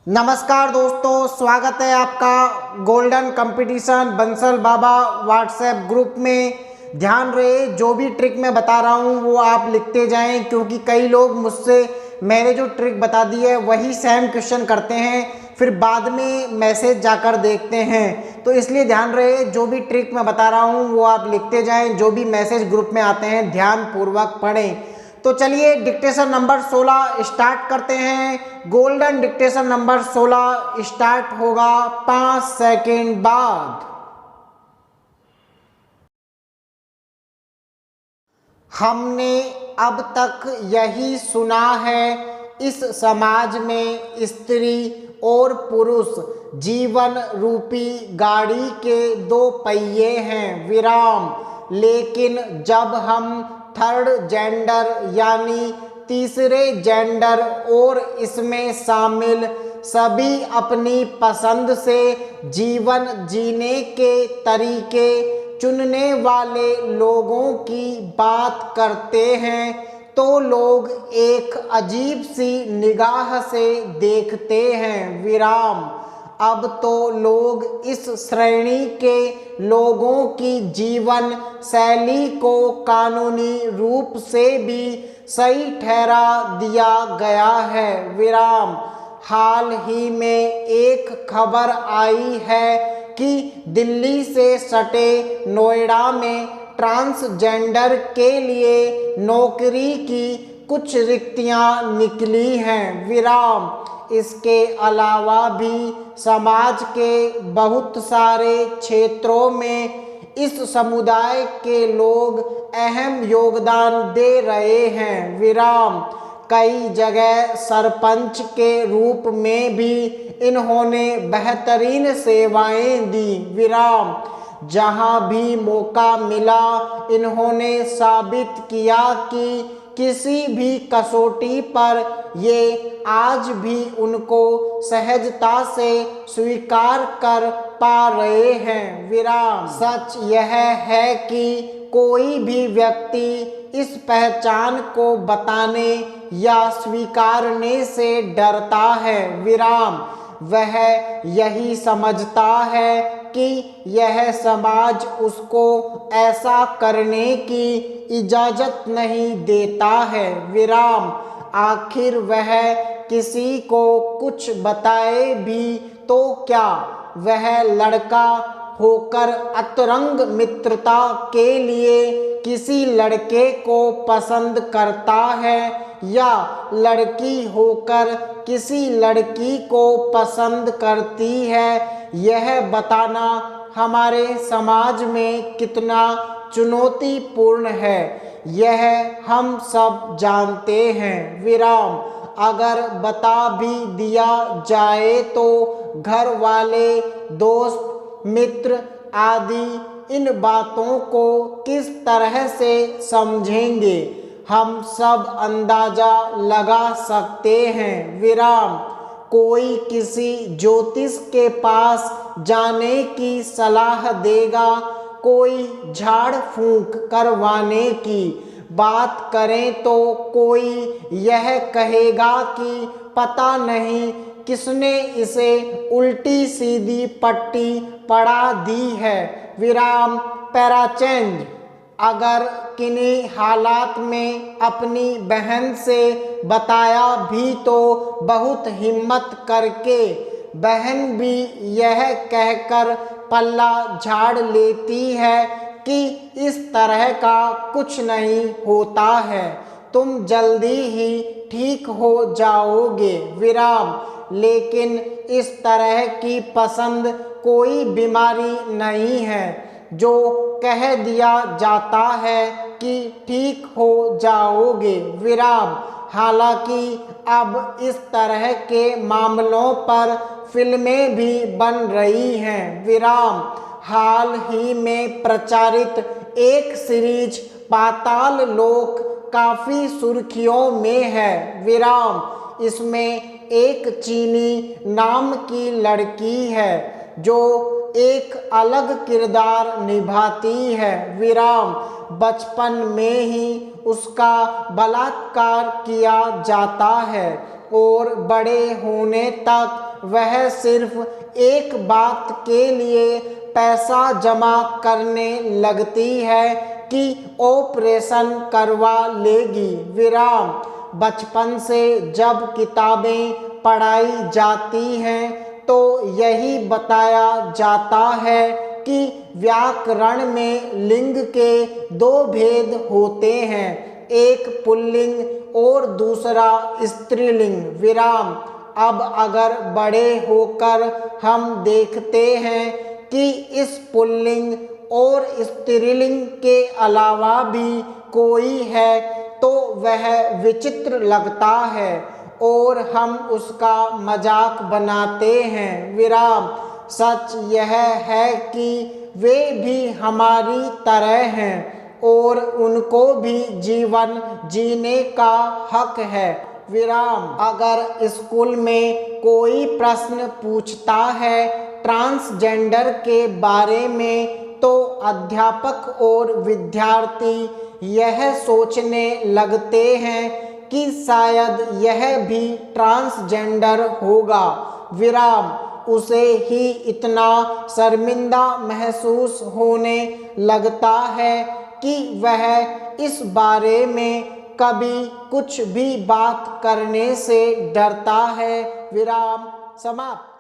नमस्कार दोस्तों, स्वागत है आपका गोल्डन कंपटीशन बंसल बाबा व्हाट्सएप ग्रुप में। ध्यान रहे, जो भी ट्रिक मैं बता रहा हूँ वो आप लिखते जाएं, क्योंकि कई लोग मुझसे मैंने जो ट्रिक बता दी है वही सेम क्वेश्चन करते हैं, फिर बाद में मैसेज जाकर देखते हैं। तो इसलिए ध्यान रहे, जो भी ट्रिक मैं बता रहा हूँ वो आप लिखते जाएं, जो भी मैसेज ग्रुप में आते हैं ध्यान पूर्वक पढ़ें। तो चलिए डिक्टेशन नंबर 16 स्टार्ट करते हैं। गोल्डन डिक्टेशन नंबर 16 स्टार्ट होगा 5 सेकेंड बाद। हमने अब तक यही सुना है, इस समाज में स्त्री और पुरुष जीवन रूपी गाड़ी के दो पहिए हैं विराम। लेकिन जब हम थर्ड जेंडर यानी तीसरे जेंडर और इसमें शामिल सभी अपनी पसंद से जीवन जीने के तरीके चुनने वाले लोगों की बात करते हैं तो लोग एक अजीब सी निगाह से देखते हैं विराम। अब तो लोग इस श्रेणी के लोगों की जीवन शैली को कानूनी रूप से भी सही ठहरा दिया गया है विराम। हाल ही में एक खबर आई है कि दिल्ली से सटे नोएडा में ट्रांसजेंडर के लिए नौकरी की कुछ रिक्तियां निकली हैं विराम। इसके अलावा भी समाज के बहुत सारे क्षेत्रों में इस समुदाय के लोग अहम योगदान दे रहे हैं विराम। कई जगह सरपंच के रूप में भी इन्होंने बेहतरीन सेवाएं दी विराम। जहां भी मौका मिला इन्होंने साबित किया कि किसी भी कसौटी पर ये आज भी उनको सहजता से स्वीकार कर पा रहे हैं विराम। सच यह है कि कोई भी व्यक्ति इस पहचान को बताने या स्वीकारने से डरता है विराम। वह यही समझता है कि यह समाज उसको ऐसा करने की इजाज़त नहीं देता है विराम। आखिर वह किसी को कुछ बताए भी तो क्या, वह लड़का होकर अतरंग मित्रता के लिए किसी लड़के को पसंद करता है या लड़की होकर किसी लड़की को पसंद करती है, यह बताना हमारे समाज में कितना चुनौतीपूर्ण है यह हम सब जानते हैं विराम। अगर बता भी दिया जाए तो घर वाले, दोस्त, मित्र आदि इन बातों को किस तरह से समझेंगे, हम सब अंदाजा लगा सकते हैं विराम। कोई किसी ज्योतिष के पास जाने की सलाह देगा, कोई झाड़ फूंक करवाने की बात करें तो कोई यह कहेगा कि पता नहीं किसने इसे उल्टी सीधी पट्टी पढ़ा दी है विराम। पैराचेंज। अगर किन्हीं हालात में अपनी बहन से बताया भी तो बहुत हिम्मत करके बहन भी यह कहकर पल्ला झाड़ लेती है कि इस तरह का कुछ नहीं होता है, तुम जल्दी ही ठीक हो जाओगे विराम। लेकिन इस तरह की पसंद कोई बीमारी नहीं है जो कह दिया जाता है कि ठीक हो जाओगे विराम। हालांकि अब इस तरह के मामलों पर फिल्में भी बन रही हैं विराम। हाल ही में प्रचारित एक सीरीज पाताल लोक काफ़ी सुर्खियों में है विराम। इसमें एक चीनी नाम की लड़की है जो एक अलग किरदार निभाती है विराम। बचपन में ही उसका बलात्कार किया जाता है और बड़े होने तक वह सिर्फ एक बात के लिए पैसा जमा करने लगती है कि ऑपरेशन करवा लेगी। विराम। बचपन से जब किताबें पढ़ाई जाती हैं तो यही बताया जाता है कि व्याकरण में लिंग के दो भेद होते हैं, एक पुल्लिंग और दूसरा स्त्रीलिंग। विराम। अब अगर बड़े होकर हम देखते हैं कि इस पुल्लिंग और स्त्रीलिंग के अलावा भी कोई है तो वह विचित्र लगता है और हम उसका मजाक बनाते हैं। विराम। सच यह है कि वे भी हमारी तरह हैं और उनको भी जीवन जीने का हक है। विराम। अगर स्कूल में कोई प्रश्न पूछता है ट्रांसजेंडर के बारे में तो अध्यापक और विद्यार्थी यह सोचने लगते हैं कि शायद यह भी ट्रांसजेंडर होगा। विराम। उसे ही इतना शर्मिंदा महसूस होने लगता है कि वह इस बारे में कभी कुछ भी बात करने से डरता है। विराम समाप्त।